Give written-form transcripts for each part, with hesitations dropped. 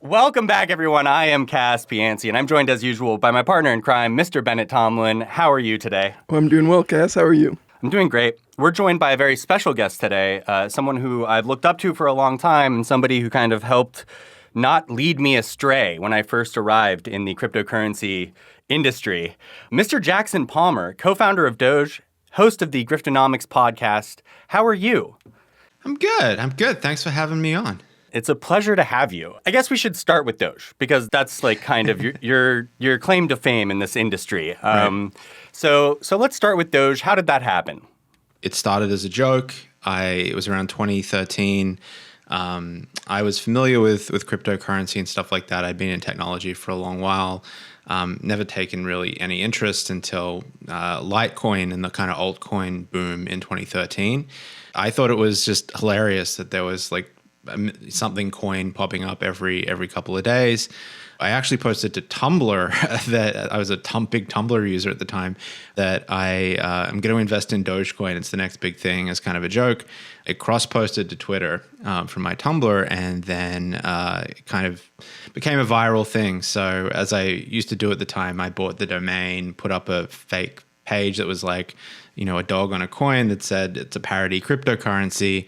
Welcome back, everyone. I am Cass Piancey, and I'm joined as usual by my partner in crime, Mr. Bennett Tomlin. How are you today? Well, I'm doing well, Cass. How are you? I'm doing great. We're joined by a very special guest today, someone who I've looked up to for a long time and somebody who kind of helped not lead me astray when I first arrived in the cryptocurrency industry. Mr. Jackson Palmer, co-founder of Doge, host of the Griftonomics podcast. How are you? I'm good. Thanks for having me on. It's a pleasure to have you. I guess we should start with Doge because that's like kind of your claim to fame in this industry. Right. So let's start with Doge. How did that happen? It started as a joke. It was around 2013. I was familiar with cryptocurrency and stuff like that. I'd been in technology for a long while. Never taken really any interest until Litecoin and the kind of altcoin boom in 2013. I thought it was just hilarious that there was like something coin popping up every couple of days. I actually posted to Tumblr that I was a big Tumblr user at the time that I am going to invest in Dogecoin. It's the next big thing as kind of a joke. It cross-posted to Twitter from my Tumblr, and then it kind of became a viral thing. So as I used to do at the time, I bought the domain, put up a fake page that was like, a dog on a coin that said it's a parody cryptocurrency.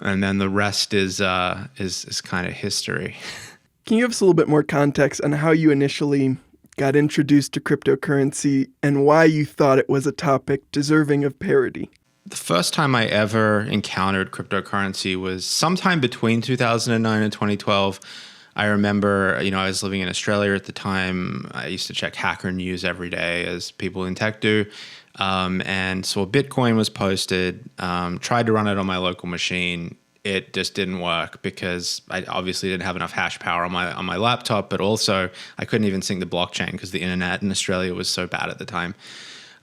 And then the rest is kind of history. Can you give us a little bit more context on how you initially got introduced to cryptocurrency and why you thought it was a topic deserving of parody? The first time I ever encountered cryptocurrency was sometime between 2009 and 2012. I remember, I was living in Australia at the time. I used to check Hacker News every day, as people in tech do. And saw Bitcoin was posted, tried to run it on my local machine. It just didn't work because I obviously didn't have enough hash power on my laptop, but also I couldn't even sync the blockchain because the internet in Australia was so bad at the time.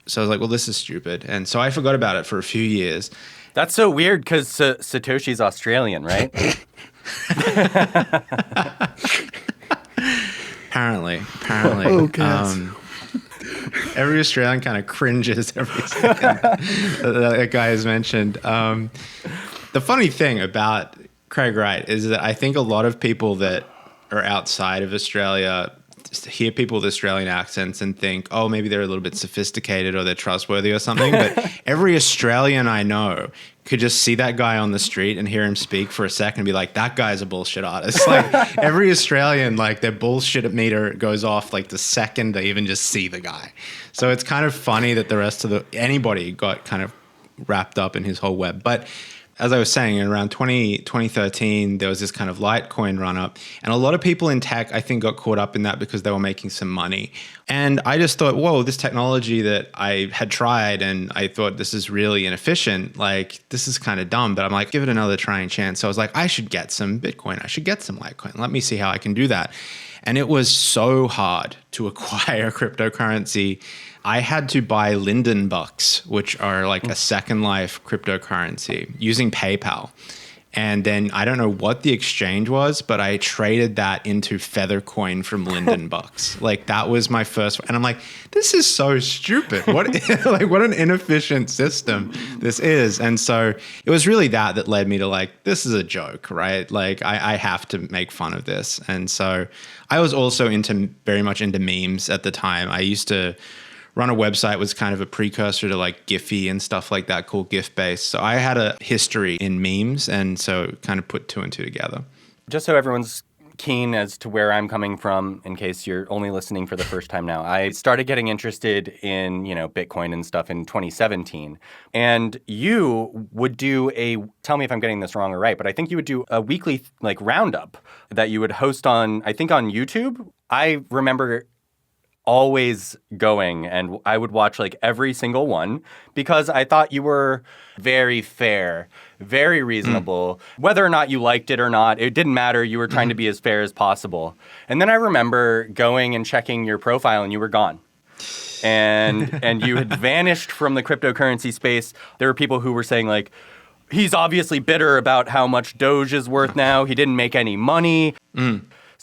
So I was like, well, this is stupid. And so I forgot about it for a few years. That's so weird because Satoshi's Australian, right? Apparently. Okay. Every Australian kind of cringes every second that guy has mentioned. The funny thing about Craig Wright is that I think a lot of people that are outside of Australia hear people with Australian accents and think, oh, maybe they're a little bit sophisticated or they're trustworthy or something. But every Australian I know could just see that guy on the street and hear him speak for a second and be like, that guy's a bullshit artist. Like every Australian, like their bullshit meter goes off like the second they even just see the guy. So it's kind of funny that the rest of anybody got kind of wrapped up in his whole web. But as I was saying, around 2013, there was this kind of Litecoin run up. And a lot of people in tech, I think, got caught up in that because they were making some money. And I just thought, whoa, this technology that I had tried and I thought this is really inefficient, like this is kind of dumb. But I'm like, give it another trying chance. So I was like, I should get some Bitcoin. I should get some Litecoin. Let me see how I can do that. And it was so hard to acquire cryptocurrency. I had to buy Linden bucks, which are like a Second Life cryptocurrency, using PayPal. And then I don't know what the exchange was, but I traded that into Feathercoin from Linden bucks. Like that was my first, and I'm like, this is so stupid. What an inefficient system this is. And so it was really that led me to like, this is a joke, right? Like I have to make fun of this. And so I was also very much into memes at the time. I used to run a website, was kind of a precursor to like Giphy and stuff like that, called GIF-based. So I had a history in memes, and so kind of put two and two together. Just so everyone's keen as to where I'm coming from, in case you're only listening for the first time now, I started getting interested in, Bitcoin and stuff in 2017. And you would do tell me if I'm getting this wrong or right, but I think you would do a weekly like roundup that you would host on YouTube. I remember always going, and I would watch like every single one because I thought you were very fair, very reasonable. Whether or not you liked it or not, it didn't matter. You were trying to be as fair as possible. And then I remember going and checking your profile and you were gone. And you had vanished from the cryptocurrency space. There were people who were saying like, he's obviously bitter about how much Doge is worth now. He didn't make any money.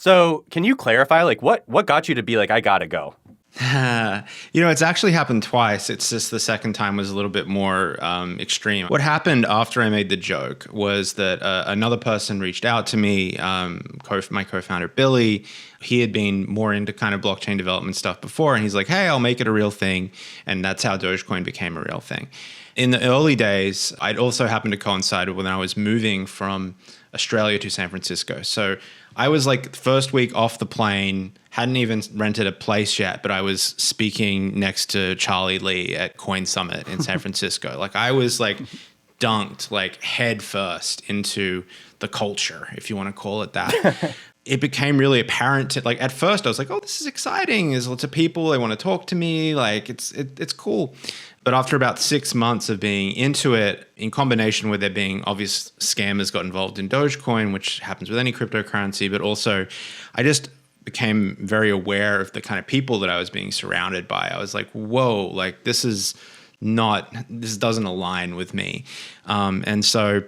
So can you clarify, like, what got you to be like, I gotta go? It's actually happened twice. It's just the second time was a little bit more extreme. What happened after I made the joke was that another person reached out to me, my co-founder, Billy. He had been more into kind of blockchain development stuff before, and he's like, hey, I'll make it a real thing. And that's how Dogecoin became a real thing. In the early days, I'd also happened to coincide with when I was moving from Australia to San Francisco. So I was like the first week off the plane, hadn't even rented a place yet, but I was speaking next to Charlie Lee at Coin Summit in San Francisco. Like I was like dunked like head first into the culture, if you want to call it that. It became really apparent to, like, at first I was like, oh, this is exciting. There's lots of people. They want to talk to me. Like it's cool. But after about 6 months of being into it, in combination with there being obvious scammers got involved in Dogecoin, which happens with any cryptocurrency, but also I just became very aware of the kind of people that I was being surrounded by. I was like, whoa, like this doesn't align with me. And so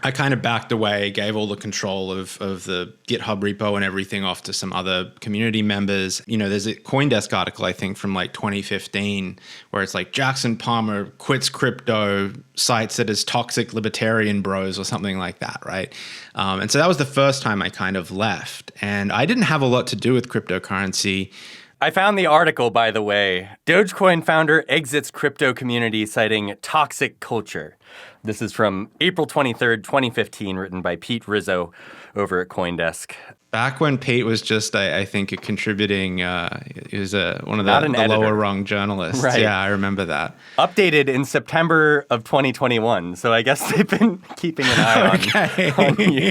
I kind of backed away, gave all the control of the GitHub repo and everything off to some other community members. There's a CoinDesk article, I think, from like 2015, where it's like Jackson Palmer quits crypto, cites it as toxic libertarian bros or something like that, right? And so that was the first time I kind of left. And I didn't have a lot to do with cryptocurrency. I found the article, by the way. Dogecoin founder exits crypto community citing toxic culture. This is from April 23rd, 2015, written by Pete Rizzo over at CoinDesk. Back when Pete was just, I think, a contributing, he was one of the lower rung journalists. Right. Yeah, I remember that. Updated in September of 2021. So I guess they've been keeping an eye on you.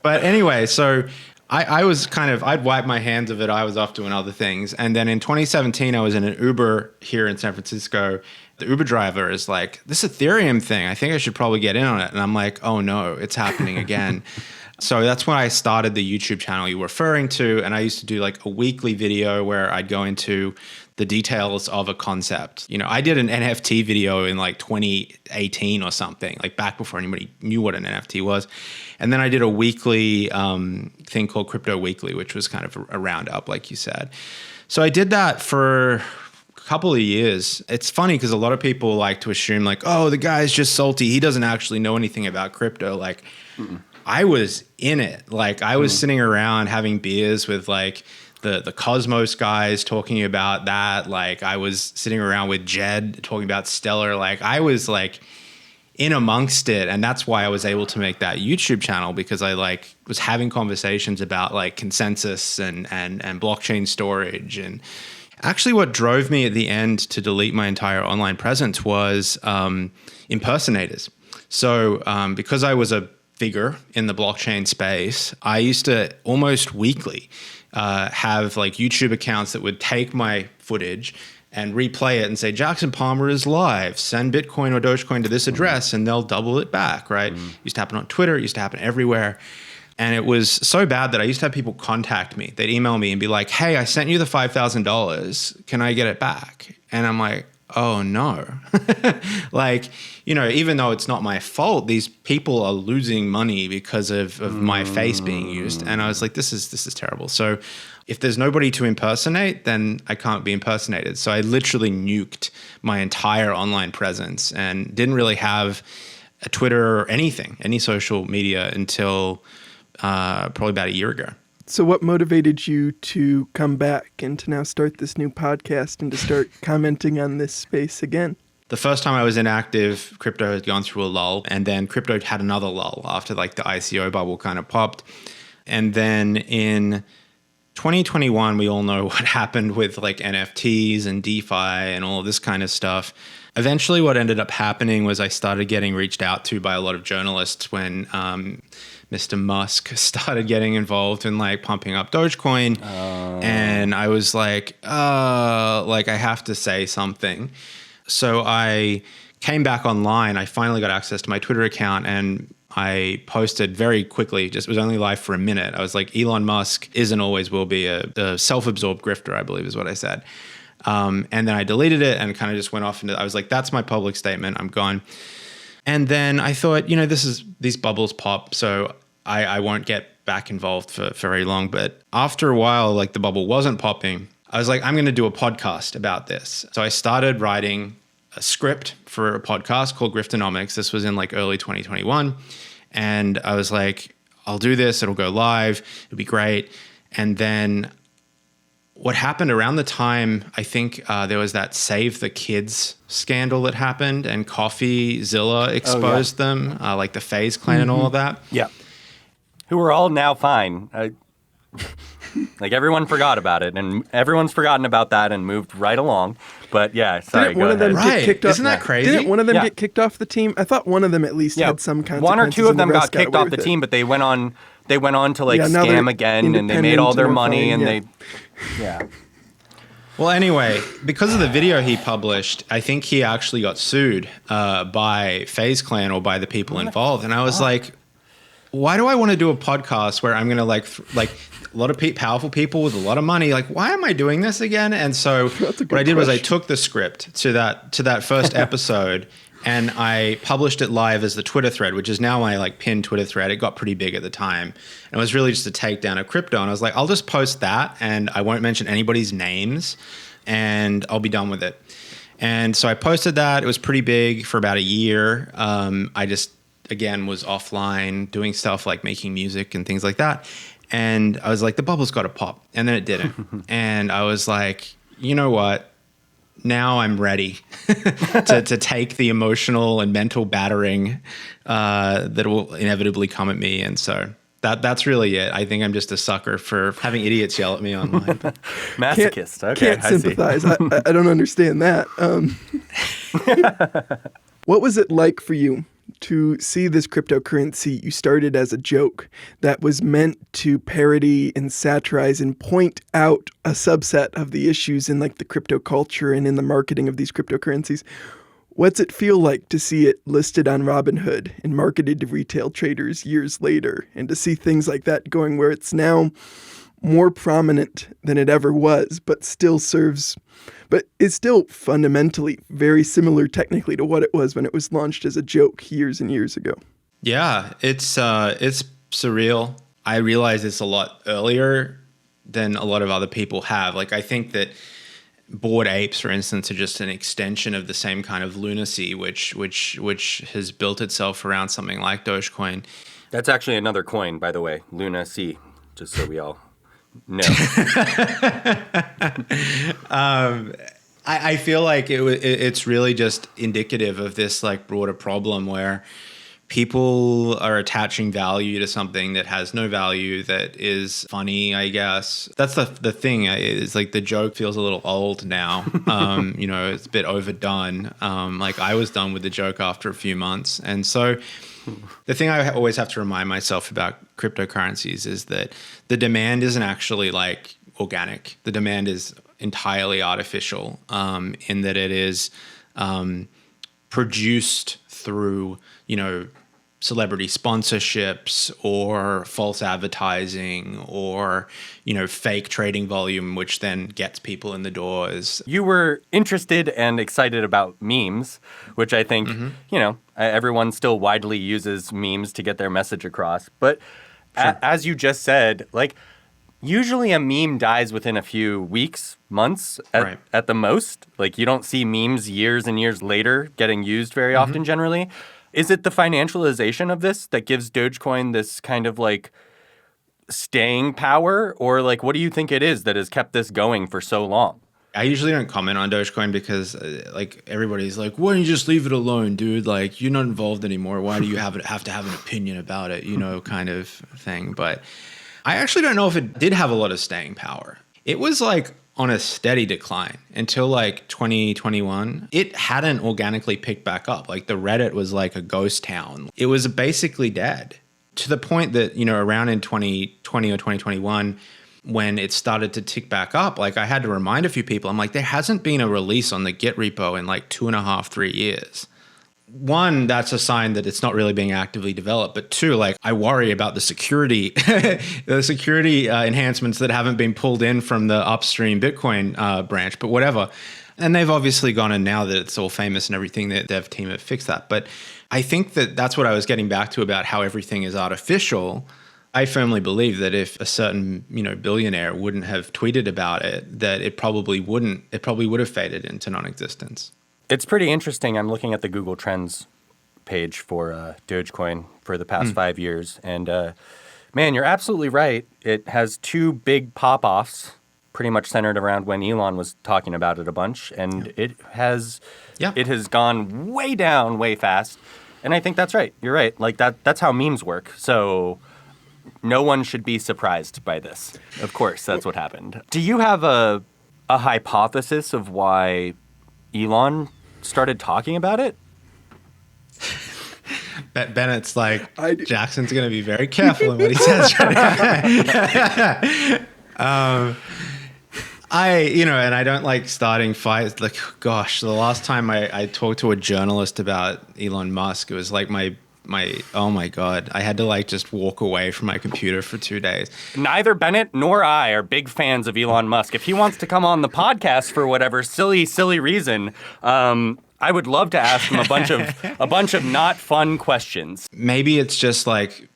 But anyway, so I was I'd wiped my hands of it. I was off doing other things. And then in 2017, I was in an Uber here in San Francisco. The Uber driver is like, this Ethereum thing, I think I should probably get in on it. And I'm like, oh no, it's happening again. So that's when I started the YouTube channel you were referring to. And I used to do like a weekly video where I'd go into the details of a concept. I did an NFT video in like 2018 or something, like back before anybody knew what an NFT was. And then I did a weekly thing called Crypto Weekly, which was kind of a roundup, like you said. So I did that for couple of years. It's funny because a lot of people like to assume like, oh, the guy's just salty. He doesn't actually know anything about crypto. Like I was in it. Like I was sitting around having beers with like the Cosmos guys talking about that. Like I was sitting around with Jed talking about Stellar. Like I was like in amongst it. And that's why I was able to make that YouTube channel, because I like was having conversations about like consensus and blockchain storage. And actually, what drove me at the end to delete my entire online presence was impersonators. So because I was a figure in the blockchain space, I used to almost weekly have like YouTube accounts that would take my footage and replay it and say, Jackson Palmer is live, send Bitcoin or Dogecoin to this address, and they'll double it back, right? It used to happen on Twitter. It used to happen everywhere. And it was so bad that I used to have people contact me. They'd email me and be like, hey, I sent you the $5,000. Can I get it back? And I'm like, oh, no. Like, even though it's not my fault, these people are losing money because of my face being used. And I was like, this is terrible. So if there's nobody to impersonate, then I can't be impersonated. So I literally nuked my entire online presence and didn't really have a Twitter or anything, any social media until probably about a year ago. So what motivated you to come back and to now start this new podcast and to start commenting on this space again? The first time I was inactive, crypto had gone through a lull, and then crypto had another lull after like the ICO bubble kind of popped. And then in 2021, we all know what happened with like NFTs and DeFi and all of this kind of stuff. Eventually, what ended up happening was I started getting reached out to by a lot of journalists when Mr. Musk started getting involved in like pumping up Dogecoin. And I was like I have to say something. So I came back online. I finally got access to my Twitter account and I posted very quickly, just was only live for a minute. I was like, Elon Musk is and always will be a self-absorbed grifter, I believe is what I said. And then I deleted it and kind of just went off into, I was like, that's my public statement. I'm gone. And then I thought, these bubbles pop, so I won't get back involved for very long. But after a while, like the bubble wasn't popping, I was like, I'm going to do a podcast about this. So I started writing a script for a podcast called Griftonomics. This was in like early 2021. And I was like, I'll do this. It'll go live. It'll be great. And then what happened around the time, I think there was that Save the Kids scandal that happened, and CoffeeZilla exposed them, like the FaZe Clan and all of that. Yeah. Who are all now fine. Like everyone forgot about it, and everyone's forgotten about that and moved right along. But yeah, sorry, Didn't one of them get kicked off? Isn't that crazy? Didn't one of them get kicked off the team? I thought one of them at least had some consequences. One or two of them and the got rest kicked away off the with team, but they went on to like now they're scam again, and they made all their money, and independent they Well, anyway, because of the video he published, I think he actually got sued by FaZe Clan or by the people involved. And I was like, why do I want to do a podcast where I'm going to like a lot of powerful people with a lot of money? Like, why am I doing this again? And so what I did was I took the script to that first episode and I published it live as the Twitter thread, which is now my like pinned Twitter thread. It got pretty big at the time. And it was really just a takedown of crypto. And I was like, I'll just post that and I won't mention anybody's names and I'll be done with it. And so I posted that. It was pretty big for about a year. I just, again, was offline doing stuff like making music and things like that. And I was like, the bubble's got to pop. And then it didn't. And I was like, you know what? Now I'm ready to take the emotional and mental battering that will inevitably come at me. And so that's really it. I think I'm just a sucker for having idiots yell at me online. masochist. Okay, can't sympathize. I don't understand that. What was it like for you to see this cryptocurrency you started as a joke that was meant to parody and satirize and point out a subset of the issues in like the crypto culture and in the marketing of these cryptocurrencies? What's it feel like to see it listed on Robinhood and marketed to retail traders years later, and to see things like that going where it's now more prominent than it ever was, but it's still fundamentally very similar technically to what it was when it was launched as a joke years and years ago? Yeah, it's surreal. I realize it's a lot earlier than a lot of other people have. Like, I think that Bored Apes, for instance, are just an extension of the same kind of lunacy, which has built itself around something like Dogecoin. That's actually another coin, by the way, Luna C, just so we all know. I feel like it's really just indicative of this like broader problem where people are attaching value to something that has no value, that is funny, I guess. That's the thing. Is like the joke feels a little old now. It's a bit overdone. Like I was done with the joke after a few months. And so the thing I always have to remind myself about cryptocurrencies is that the demand isn't actually like organic. The demand is entirely artificial, in that it is produced through, celebrity sponsorships or false advertising or, fake trading volume, which then gets people in the doors. You were interested and excited about memes, which I think, everyone still widely uses memes to get their message across. But as you just said, like, usually a meme dies within a few weeks, months at the most. Like, you don't see memes years and years later getting used very often generally. Is it the financialization of this that gives Dogecoin this kind of like staying power? Or like, what do you think it is that has kept this going for so long? I usually don't comment on Dogecoin because like everybody's like, why don't you just leave it alone, dude? Like, you're not involved anymore. Why do you have to have an opinion about it, kind of thing. But I actually don't know if it did have a lot of staying power. It was like on a steady decline until like 2021. It hadn't organically picked back up. Like the Reddit was like a ghost town. It was basically dead to the point that, around in 2020 or 2021, when it started to tick back up, like I had to remind a few people, I'm like, there hasn't been a release on the Git repo in like 2.5-3 years. One, that's a sign that it's not really being actively developed. But two, like I worry about the security, enhancements that haven't been pulled in from the upstream Bitcoin branch. But whatever, and they've obviously gone in now that it's all famous and everything. The dev team have fixed that. But I think that that's what I was getting back to about how everything is artificial. I firmly believe that if a certain, billionaire wouldn't have tweeted about it, that it probably would have faded into non-existence. It's pretty interesting. I'm looking at the Google Trends page for Dogecoin for the past 5 years. And man, you're absolutely right. It has two big pop-offs pretty much centered around when Elon was talking about it a bunch. And it has gone way down way fast. And I think that's right. You're right. Like that's how memes work. So no one should be surprised by this. Of course, that's what happened. Do you have a hypothesis of why Elon started talking about it? Bennett's like, Jackson's going to be very careful in what he says right now. And I don't like starting fights. Like, gosh, the last time I talked to a journalist about Elon Musk, it was like my oh my God, I had to like just walk away from my computer for 2 days. Neither Bennett nor I are big fans of Elon Musk. If he wants to come on the podcast for whatever silly reason, I would love to ask him a bunch of not fun questions. Maybe it's just like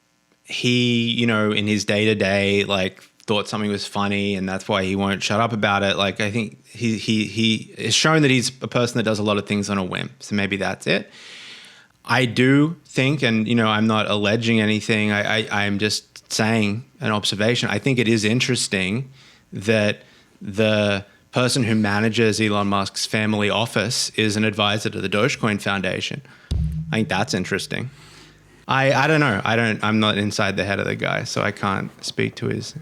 he, in his day-to-day, like thought something was funny and that's why he won't shut up about it. Like I think he has shown that he's a person that does a lot of things on a whim. So maybe that's it. I do think, and I'm not alleging anything, I'm just saying an observation. I think it is interesting that the person who manages Elon Musk's family office is an advisor to the Dogecoin Foundation. I think that's interesting. I don't know. I'm not inside the head of the guy, so I can't speak to his.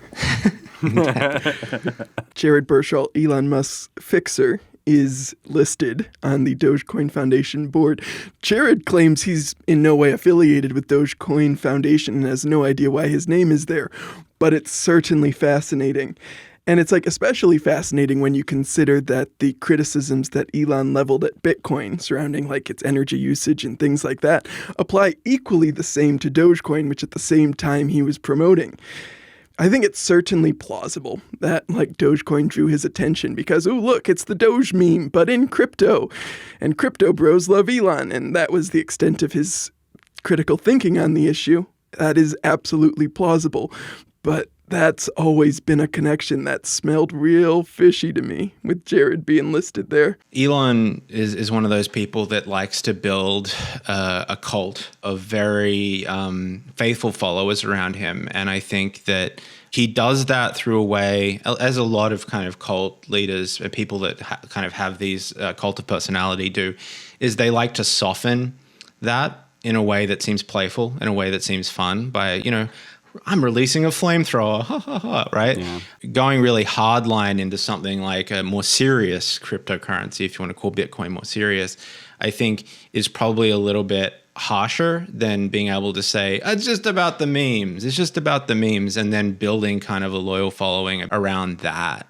Jared Burchell, Elon Musk's fixer, is listed on the Dogecoin Foundation board. Jared claims he's in no way affiliated with Dogecoin Foundation and has no idea why his name is there, but it's certainly fascinating. And it's like especially fascinating when you consider that the criticisms that Elon leveled at Bitcoin surrounding like its energy usage and things like that apply equally the same to Dogecoin, which at the same time he was promoting. I think it's certainly plausible that like Dogecoin drew his attention because, oh, look, it's the Doge meme, but in crypto. And crypto bros love Elon. And that was the extent of his critical thinking on the issue. That is absolutely plausible. But that's always been a connection that smelled real fishy to me with Jared being listed there. Elon is one of those people that likes to build a cult of very faithful followers around him. And I think that he does that through a way, as a lot of kind of cult leaders, people that kind of have these cult of personality do, is they like to soften that in a way that seems playful, in a way that seems fun by, I'm releasing a flamethrower, ha ha ha, right? Yeah. Going really hardline into something like a more serious cryptocurrency, if you want to call Bitcoin more serious, I think is probably a little bit harsher than being able to say, it's just about the memes. It's just about the memes, and then building kind of a loyal following around that.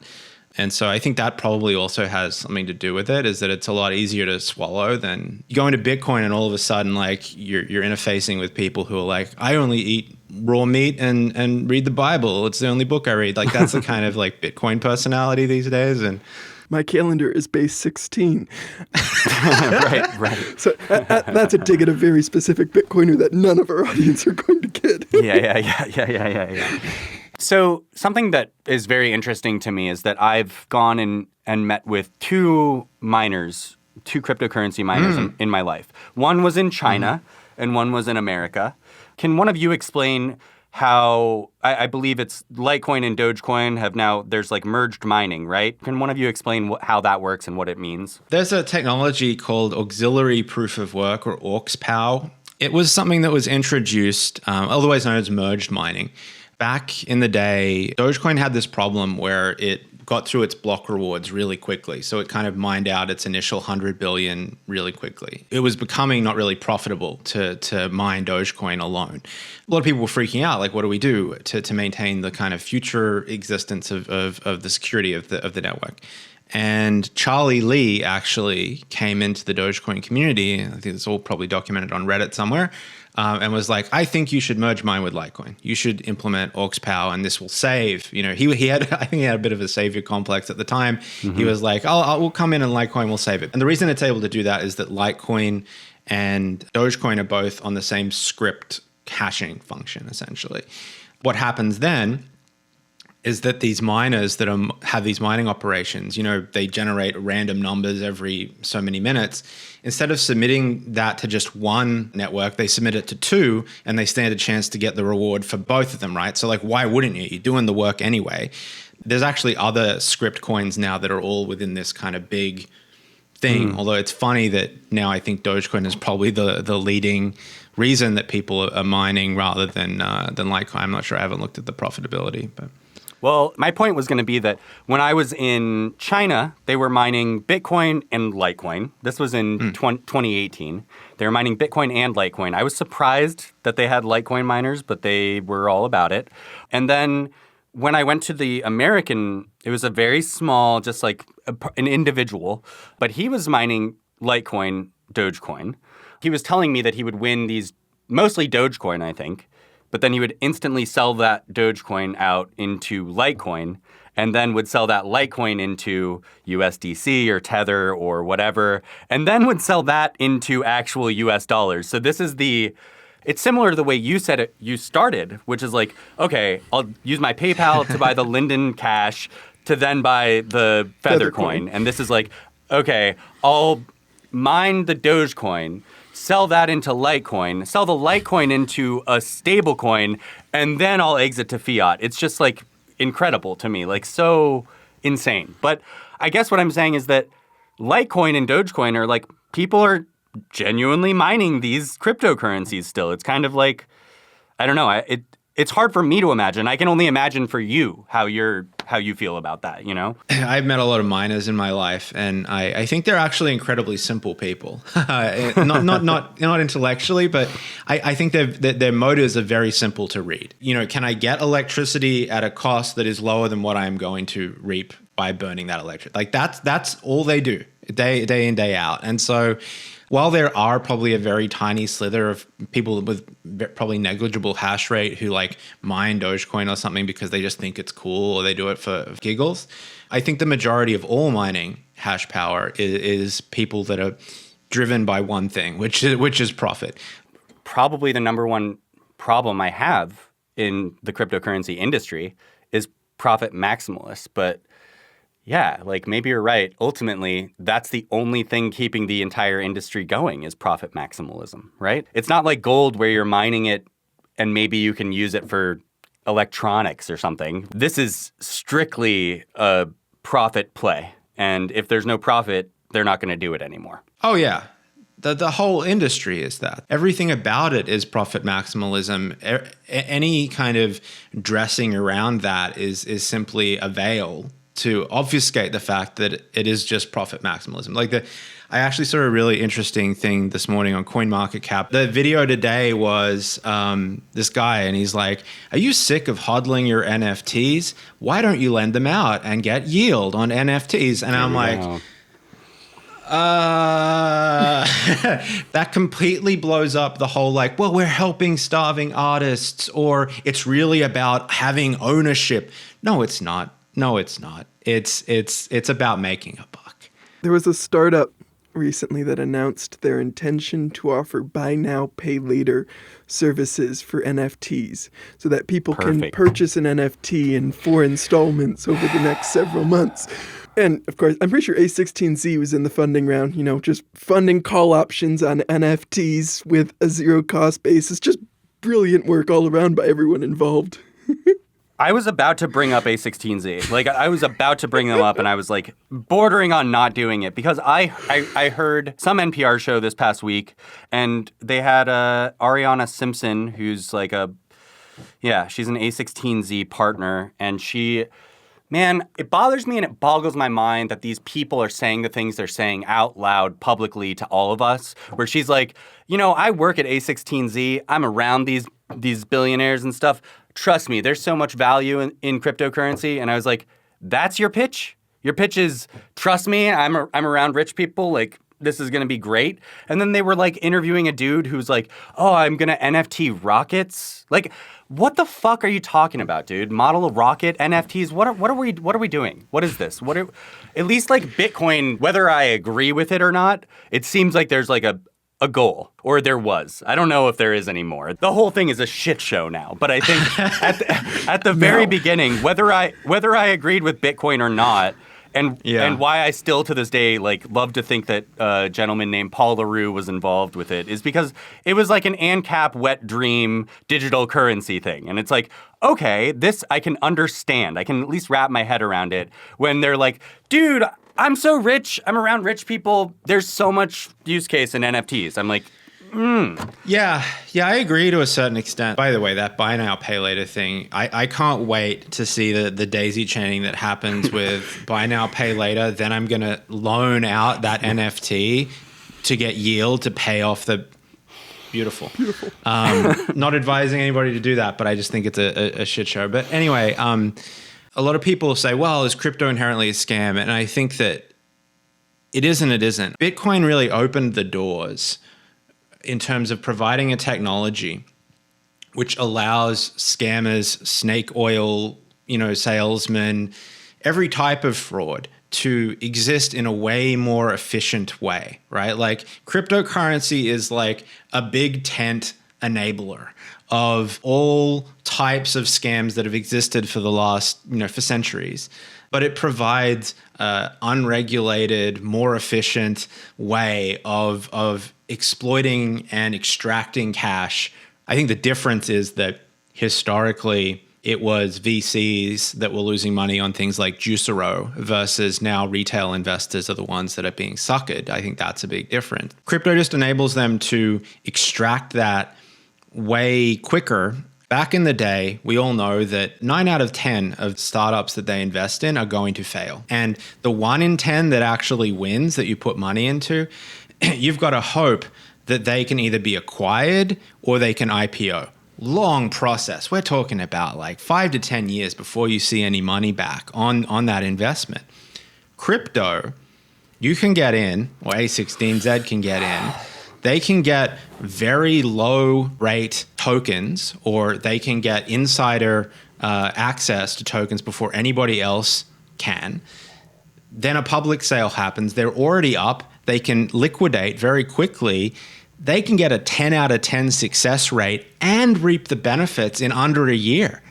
And so I think that probably also has something to do with it, is that it's a lot easier to swallow than you go into Bitcoin and all of a sudden like you're interfacing with people who are like, I only eat raw meat and read the Bible. It's the only book I read. Like that's the kind of like Bitcoin personality these days. And my calendar is base 16. Right. So that's a dig at a very specific Bitcoiner that none of our audience are going to get. Yeah. So something that is very interesting to me is that I've gone and met with two cryptocurrency miners in my life. One was in China and one was in America. Can one of you explain how, I believe it's Litecoin and Dogecoin have now, there's like merged mining, right? Can one of you explain how that works and what it means? There's a technology called auxiliary proof of work, or AUX-POW. It was something that was introduced, otherwise known as merged mining. Back in the day, Dogecoin had this problem where it got through its block rewards really quickly. So it kind of mined out its initial 100 billion really quickly. It was becoming not really profitable to mine Dogecoin alone. A lot of people were freaking out, like, what do we do to maintain the kind of future existence of the security of the network? And Charlie Lee actually came into the Dogecoin community, I think it's all probably documented on Reddit somewhere, and was like, I think you should merge mine with Litecoin. You should implement AUX-POW and this will save. He had, I think he had a bit of a savior complex at the time. Mm-hmm. He was like, we'll come in and Litecoin will save it. And the reason it's able to do that is that Litecoin and Dogecoin are both on the same script hashing function, essentially. what happens then is that these miners that have these mining operations, they generate random numbers every so many minutes. Instead of submitting that to just one network, they submit it to two, and they stand a chance to get the reward for both of them, right? So like, why wouldn't you? You're doing the work anyway. There's actually other script coins now that are all within this kind of big thing. Although it's funny that now I think Dogecoin is probably the leading reason that people are mining rather than Litecoin. I'm not sure. I haven't looked at the profitability, but. Well, my point was going to be that when I was in China, they were mining Bitcoin and Litecoin. This was in 2018. They were mining Bitcoin and Litecoin. I was surprised that they had Litecoin miners, but they were all about it. And then when I went to the American, it was a very small, just like an individual, but he was mining Litecoin, Dogecoin. He was telling me that he would win these, mostly Dogecoin, I think. But then he would instantly sell that Dogecoin out into Litecoin and then would sell that Litecoin into USDC or Tether or whatever, and then would sell that into actual US dollars. So this is it's similar to the way you said it, you started, which is like, okay, I'll use my PayPal to buy the Linden Cash to then buy the Feather coin. And this is like, okay, I'll mine the Dogecoin, sell that into Litecoin, sell the Litecoin into a stable coin, and then I'll exit to fiat. It's just like incredible to me, like so insane. But I guess what I'm saying is that Litecoin and Dogecoin are like, people are genuinely mining these cryptocurrencies still. It's kind of like, I don't know, it's hard for me to imagine. I can only imagine for you how you feel about that, I've met a lot of miners in my life, and I think they're actually incredibly simple people. not intellectually, but I think their motives are very simple to read. Can I get electricity at a cost that is lower than what I'm going to reap by burning that electricity? Like that's all they do day in, day out. And so while there are probably a very tiny slither of people with probably negligible hash rate who like mine Dogecoin or something because they just think it's cool or they do it for giggles, I think the majority of all mining hash power is people that are driven by one thing, which is profit. Probably the number one problem I have in the cryptocurrency industry is profit maximalists. But yeah, like maybe you're right. Ultimately, that's the only thing keeping the entire industry going is profit maximalism, right? It's not like gold where you're mining it and maybe you can use it for electronics or something. This is strictly a profit play. And if there's no profit, they're not going to do it anymore. Oh, yeah. The whole industry is that. Everything about it is profit maximalism. Any kind of dressing around that is simply a veil to obfuscate the fact that it is just profit maximalism. I actually saw a really interesting thing this morning on CoinMarketCap. The video today was this guy, and he's like, "Are you sick of hodling your NFTs? Why don't you lend them out and get yield on NFTs?" And I'm like, that completely blows up the whole like, well, we're helping starving artists, or it's really about having ownership. No, it's not. It's about making a buck. There was a startup recently that announced their intention to offer buy now, pay later services for NFTs so that people can purchase an NFT in 4 installments over the next several months. And of course, I'm pretty sure A16Z was in the funding round, just funding call options on NFTs with a zero cost basis. Just brilliant work all around by everyone involved. I was about to bring up A16Z. Like, I was about to bring them up, and I was like bordering on not doing it because I heard some NPR show this past week, and they had Ariana Simpson, who's like she's an A16Z partner, and man, it bothers me and it boggles my mind that these people are saying the things they're saying out loud publicly to all of us, where she's like, I work at A16Z. I'm around these billionaires and stuff. Trust me, there's so much value in cryptocurrency. And I was like, that's your pitch? Your pitch is, trust me, I'm around rich people. Like, this is going to be great. And then they were like interviewing a dude who's like, oh, I'm going to NFT rockets. Like, what the fuck are you talking about, dude? Model a rocket, NFTs? What are we doing? What is this? At least like Bitcoin, whether I agree with it or not, it seems like there's like a a goal, or there was. I don't know if there is anymore. The whole thing is a shit show now. But I think at the very beginning, whether I agreed with Bitcoin or not, and why I still to this day love to think that a gentleman named Paul LaRue was involved with it is because it was like an ANCAP wet dream digital currency thing. And it's like, okay, this I can understand. I can at least wrap my head around it when they're like, dude, I'm so rich. I'm around rich people. There's so much use case in NFTs. I'm like, Yeah, I agree to a certain extent. By the way, that buy now, pay later thing, I can't wait to see the daisy chaining that happens with buy now, pay later. Then I'm going to loan out that NFT to get yield to pay off the... Beautiful. Not advising anybody to do that, but I just think it's a shit show. But anyway, a lot of people say, well, is crypto inherently a scam? And I think that it isn't. Bitcoin really opened the doors in terms of providing a technology which allows scammers, snake oil, salesmen, every type of fraud to exist in a way more efficient way, right? Like cryptocurrency is like a big tent enabler of all types of scams that have existed for the last, for centuries. But it provides an unregulated, more efficient way of exploiting and extracting cash. I think the difference is that historically it was VCs that were losing money on things like Juicero versus now retail investors are the ones that are being suckered. I think that's a big difference. Crypto just enables them to extract that way quicker. Back in the day, we all know that 9 out of 10 of startups that they invest in are going to fail. And the 1 in 10 that actually wins, that you put money into, you've got to hope that they can either be acquired or they can IPO. Long process. We're talking about like 5 to 10 years before you see any money back on that investment. Crypto, you can get in, or A16Z can get in. They can get very low rate tokens, or they can get insider access to tokens before anybody else can. Then a public sale happens. They're already up. They can liquidate very quickly. They can get a 10 out of 10 success rate and reap the benefits in under a year.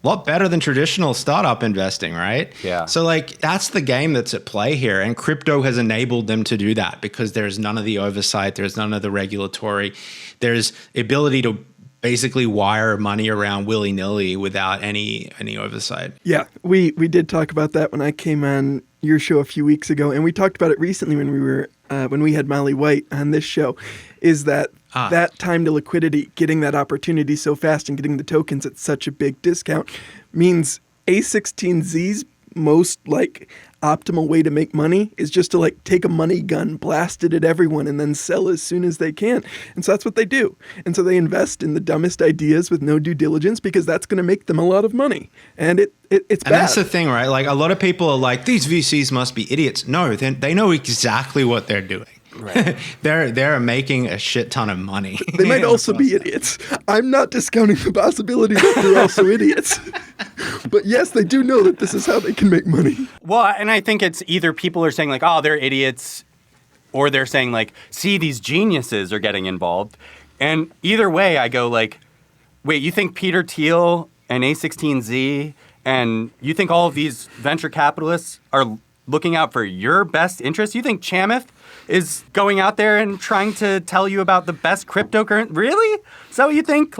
A lot better than traditional startup investing, right? Yeah. So that's the game that's at play here. And crypto has enabled them to do that because there's none of the oversight. There's none of the regulatory. There's ability to basically wire money around willy-nilly without any oversight. Yeah, we did talk about that when I came on your show a few weeks ago. And we talked about it recently when we had Molly White on this show, is that that time to liquidity, getting that opportunity so fast and getting the tokens at such a big discount means A16Z's most optimal way to make money is just to take a money gun, blast it at everyone, and then sell as soon as they can. And so that's what they do. And so they invest in the dumbest ideas with no due diligence because that's going to make them a lot of money. And it's bad. And that's the thing, right? A lot of people are like, these VCs must be idiots. No, they know exactly what they're doing. Right. They're making a shit ton of money. They might also be idiots. I'm not discounting the possibility that they're also idiots. But yes, they do know that this is how they can make money. Well, and I think it's either people are saying oh, they're idiots, or they're saying see, these geniuses are getting involved. And either way, I go wait, you think Peter Thiel and A16Z and you think all of these venture capitalists are looking out for your best interest? You think Chamath is going out there and trying to tell you about the best cryptocurrency? Really? Is that what you think?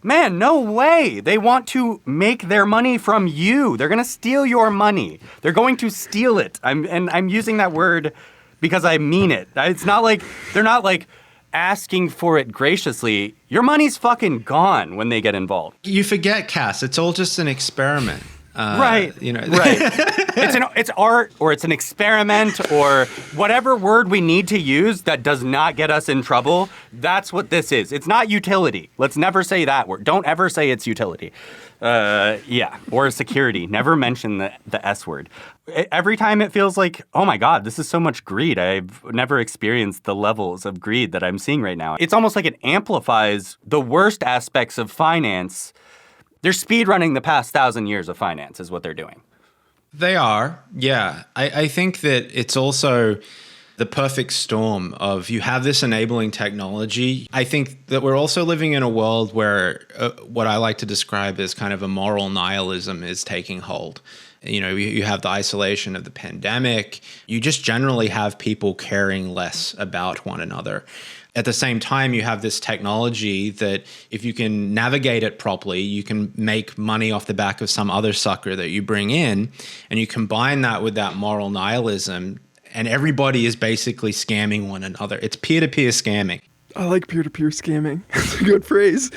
Man, no way. They want to make their money from you. They're going to steal your money. They're going to steal it. I'm using that word because I mean it. It's not they're not asking for it graciously. Your money's fucking gone when they get involved. You forget, Cass, it's all just an experiment. Right. Right. It's art, or it's an experiment, or whatever word we need to use that does not get us in trouble. That's what this is. It's not utility. Let's never say that word. Don't ever say it's utility. Or security. Never mention the S word. Every time it feels oh my God, this is so much greed. I've never experienced the levels of greed that I'm seeing right now. It's almost like it amplifies the worst aspects of finance. They're speedrunning the past 1,000 years of finance is what they're doing. They are, yeah. I think that it's also the perfect storm of you have this enabling technology. I think that we're also living in a world where what I like to describe as kind of a moral nihilism is taking hold. You know, you have the isolation of the pandemic. You just generally have people caring less about one another. At the same time, you have this technology that if you can navigate it properly, you can make money off the back of some other sucker that you bring in, and you combine that with that moral nihilism, and everybody is basically scamming one another. It's peer-to-peer scamming. I like peer-to-peer scamming. That's a good phrase.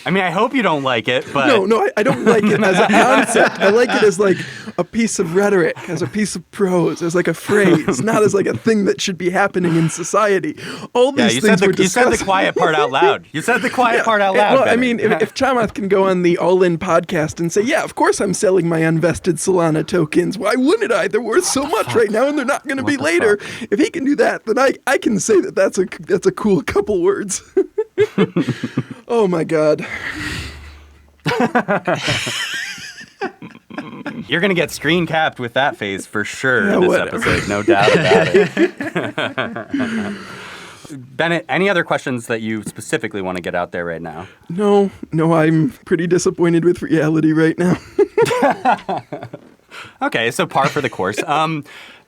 I mean, I hope you don't like it, but... No, I don't like it as a concept. I like it as like a piece of rhetoric, as a piece of prose, as like a phrase, not as like a thing that should be happening in society. All these things were discussed. You said the quiet part out loud. You said the quiet part out loud. Well, Bennett. I mean, if Chamath can go on the All In podcast and say, yeah, of course I'm selling my unvested Solana tokens. Why wouldn't I? They're worth so much right now and they're not going to be later. If he can do that, then I can say that that's a cool couple words. Oh my God. You're going to get screen capped with that face for sure Yeah, this whatever. episode, no doubt about it. Bennett, any other questions that you specifically want to get out there right now? No, I'm pretty disappointed with reality right now. Okay, so par for the course.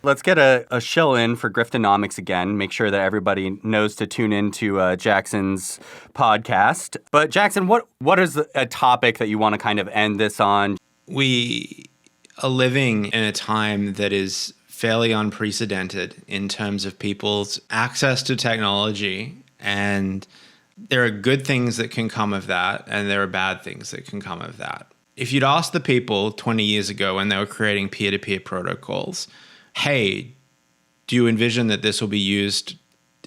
Let's get a shill in for Griftonomics again. Make sure that everybody knows to tune into Jackson's podcast. But Jackson, what is a topic that you want to kind of end this on? We are living in a time that is fairly unprecedented in terms of people's access to technology, and there are good things that can come of that, and there are bad things that can come of that. If you'd asked the people 20 years ago when they were creating peer-to-peer protocols, hey, do you envision that this will be used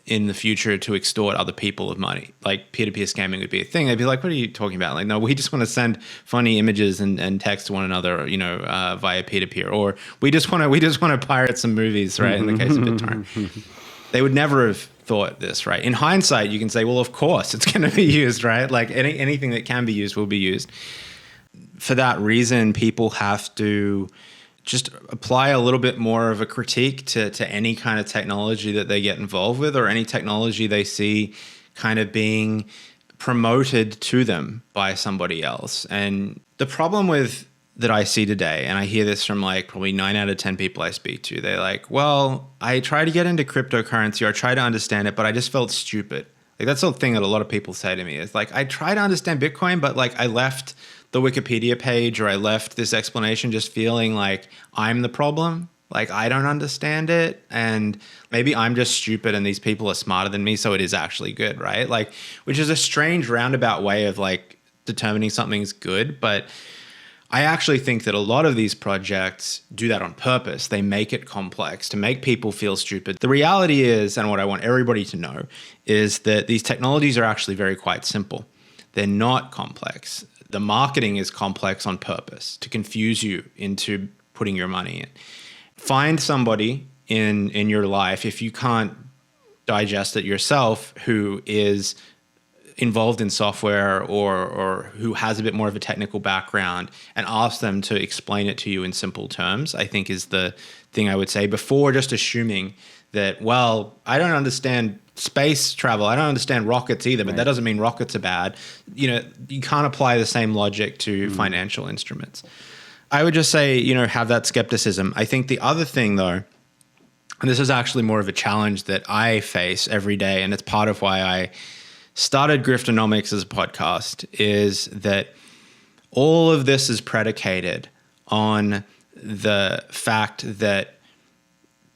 in the future to extort other people of money? Like peer-to-peer scamming would be a thing. They'd be like, what are you talking about? Like, no, we just want to send funny images and text to one another, you know, via peer-to-peer. Or we just want to pirate some movies, right? In the case of BitTorrent. They would never have thought this, right? In hindsight, you can say, well, of course it's going to be used, right? Like anything that can be used will be used. For that reason, people have to just apply a little bit more of a critique to any kind of technology that they get involved with, or any technology they see kind of being promoted to them by somebody else. And the problem with that I see today, and I hear this from like probably 9 out of 10 people I speak to, they're like, well, I try to get into cryptocurrency, or I try to understand it, but I just felt stupid. Like that's the thing that a lot of people say to me. It's like, I try to understand Bitcoin, but like I left the Wikipedia page, or I left this explanation just feeling like I'm the problem. Like I don't understand it, and maybe I'm just stupid and these people are smarter than me, so it is actually good, right? Like, which is a strange roundabout way of like determining something's good. But I actually think that a lot of these projects do that on purpose. They make it complex to make people feel stupid. The reality is, and what I want everybody to know, is that these technologies are actually very quite simple. They're not complex. The marketing is complex on purpose to confuse you into putting your money in. Find somebody in your life, if you can't digest it yourself, who is involved in software or who has a bit more of a technical background, and ask them to explain it to you in simple terms, I think is the thing I would say, before just assuming that, well, I don't understand space travel, I don't understand rockets either, but that doesn't mean rockets are bad. You know, you can't apply the same logic to financial instruments. I would just say, you know, have that skepticism. I think the other thing though, and this is actually more of a challenge that I face every day, and it's part of why I started Griftonomics as a podcast, is that all of this is predicated on the fact that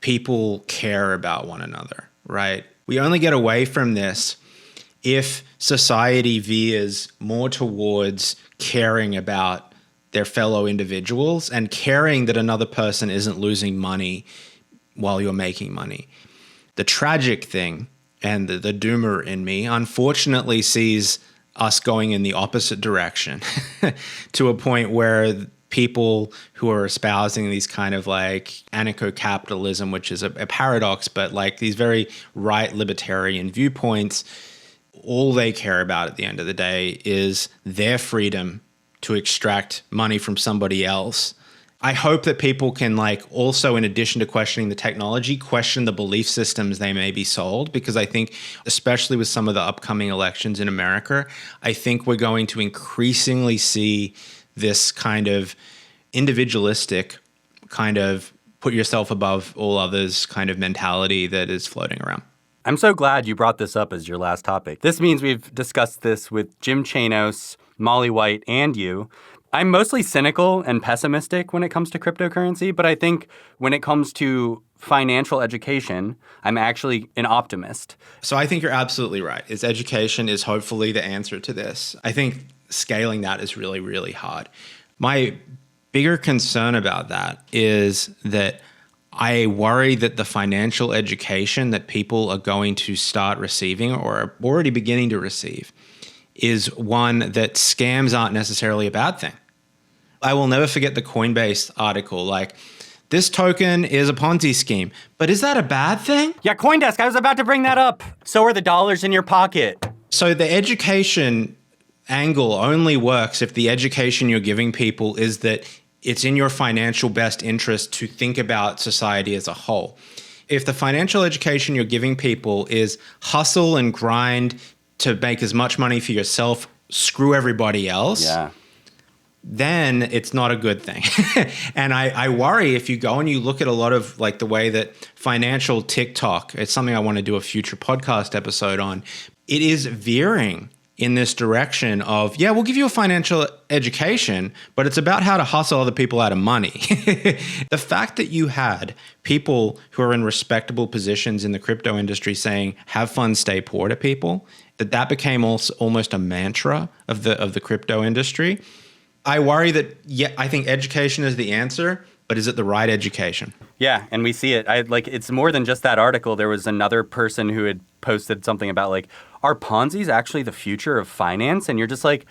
people care about one another, right? We only get away from this if society veers more towards caring about their fellow individuals and caring that another person isn't losing money while you're making money. The tragic thing, and the doomer in me, unfortunately sees us going in the opposite direction to a point where people who are espousing these kind of like anarcho-capitalism, which is a paradox, but like these very right libertarian viewpoints, all they care about at the end of the day is their freedom to extract money from somebody else I hope that people can like also, in addition to questioning the technology, question the belief systems they may be sold. Because I think, especially with some of the upcoming elections in America, I think we're going to increasingly see this kind of individualistic kind of put yourself above all others kind of mentality that is floating around. I'm so glad you brought this up as your last topic. This means we've discussed this with Jim Chanos, Molly White, and you. I'm mostly cynical and pessimistic when it comes to cryptocurrency, but I think when it comes to financial education, I'm actually an optimist. So I think you're absolutely right. Education is hopefully the answer to this. I think scaling that is really, really hard. My bigger concern about that is that I worry that the financial education that people are going to start receiving or are already beginning to receive is one that scams aren't necessarily a bad thing. I will never forget the Coinbase article, like, this token is a Ponzi scheme, but is that a bad thing? Yeah, CoinDesk, I was about to bring that up. So are the dollars in your pocket. So the education angle only works if the education you're giving people is that it's in your financial best interest to think about society as a whole. If the financial education you're giving people is hustle and grind to make as much money for yourself, screw everybody else, then it's not a good thing. And I worry if you go and you look at a lot of like the way that financial TikTok, it's something I want to do a future podcast episode on, it is veering in this direction of, yeah, we'll give you a financial education, but it's about how to hustle other people out of money. The fact that you had people who are in respectable positions in the crypto industry saying, have fun, stay poor to people, that became also almost a mantra of the crypto industry. I worry that, yeah, I think education is the answer, but is it the right education? Yeah, and we see it. It's more than just that article. There was another person who had posted something about like, are Ponzi's actually the future of finance? And you're just like,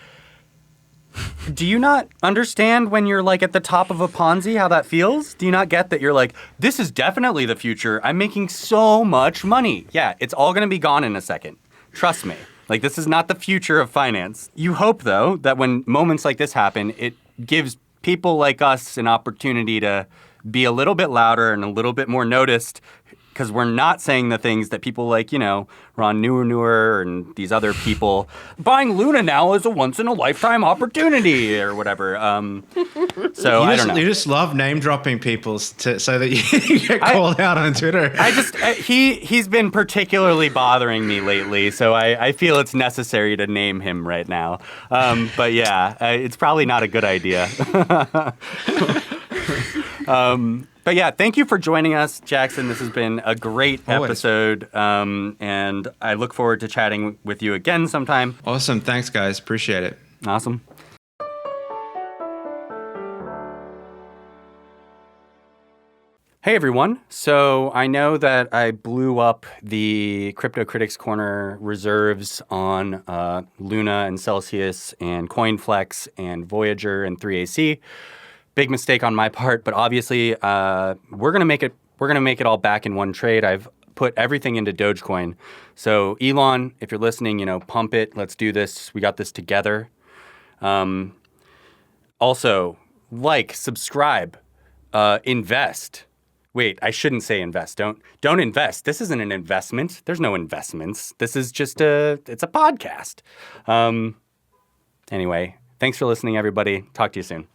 do you not understand when you're like at the top of a Ponzi how that feels? Do you not get that you're like, this is definitely the future. I'm making so much money. Yeah, it's all going to be gone in a second. Trust me. Like, this is not the future of finance. You hope, though, that when moments like this happen, it gives people like us an opportunity to be a little bit louder and a little bit more noticed, because we're not saying the things that people like, Ron Newer and these other people, buying Luna now is a once-in-a-lifetime opportunity or whatever. So I don't know. You just love name-dropping people so that you get called out on Twitter. He's been particularly bothering me lately, so I feel it's necessary to name him right now. But yeah, it's probably not a good idea. But yeah, thank you for joining us, Jackson. This has been a great episode, and I look forward to chatting with you again sometime. Awesome. Thanks, guys. Appreciate it. Awesome. Hey, everyone. So I know that I blew up the Crypto Critics Corner reserves on Luna and Celsius and CoinFlex and Voyager and 3AC. Big mistake on my part, but obviously we're gonna make it all back in one trade. I've put everything into Dogecoin. So Elon, if you're listening, pump it. Let's do this. We got this together. Also, subscribe, invest. Wait, I shouldn't say invest. Don't invest. This isn't an investment. There's no investments. This is just it's a podcast. Anyway, thanks for listening, everybody. Talk to you soon.